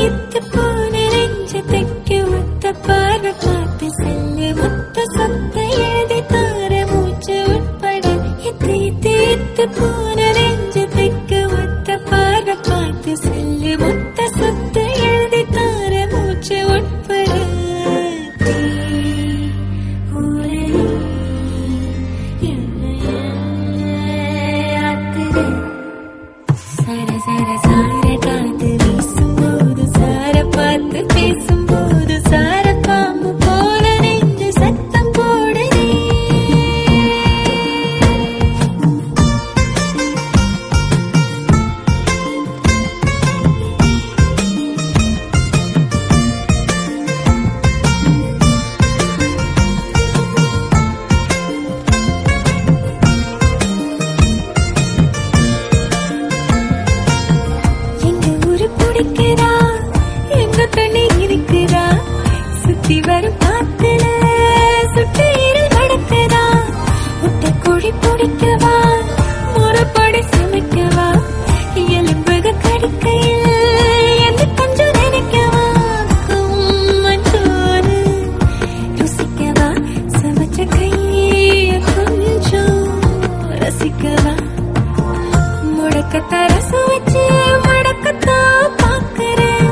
இத்து போன நெஞ்சத்துக்கு ஒத்த பார்வை பார்த்து செல்லு மொத்த சொத்த எழுதி தார மூச்சு உட்பட இத்து இத்து இத்து போன நெஞ்சத்துக்கு ஒத்த பார்வை பார்த்து செல்லு மொத்த சொத்த எழுதி தார மூச்சு உட்பட சர சர சார காத்து வீசும்போது சார பார்த்து பேசும்போது சார பாம்பு போல நெஞ்சு சத்தம் போடுதே பிடிக்கிறா எங்க கண்ணி இருக்கிறா சுத்தி வரும் காத்துல சுட்டு இருள் கடக்குதா முட்டை கோழி பிடிக்கவா முறைப்படி சமைக்கவா எலும்புக கடிக்கையில் எந்த கொஞ்சம் நினைக்கவா மஞ்சோறு ருசிக்கவா சமைச்ச கைய கொஞ்சம் ரசிக்கவா முடக்கத்த ரசம் வச்சு மடக்கத்தான் பாக்குறேன்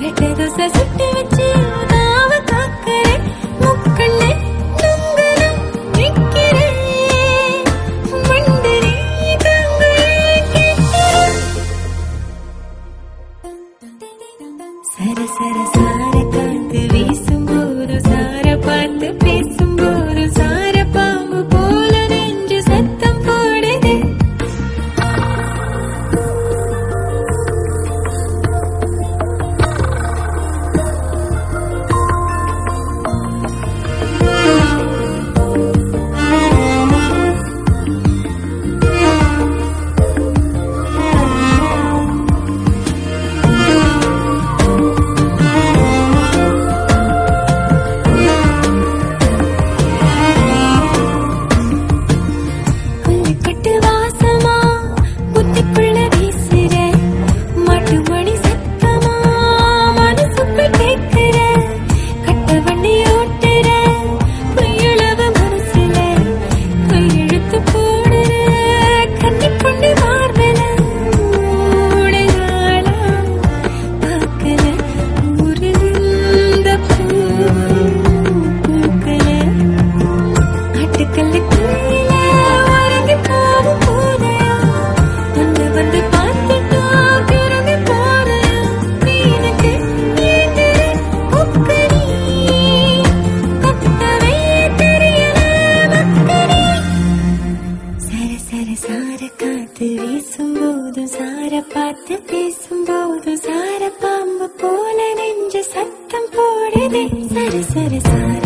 ரெட்டை தோசை சுட்டு வச்சு நாவ காக்குறேன் முக்கல்ல நுங்கரம் நிக்கிறேன் மண்டரே தங்கையை கேட்கிறேன் சர சர சார காத்து வீசும்போது சார பார்த்து பேசும்போது சார பாம்பு போல நெஞ்சு சத்தம் போடுது சார காத்து வீசும்போது சார பார்த்து பேசும்போது சார பாம்பு போல நெஞ்சு சத்தம் போடுதே சர சர சார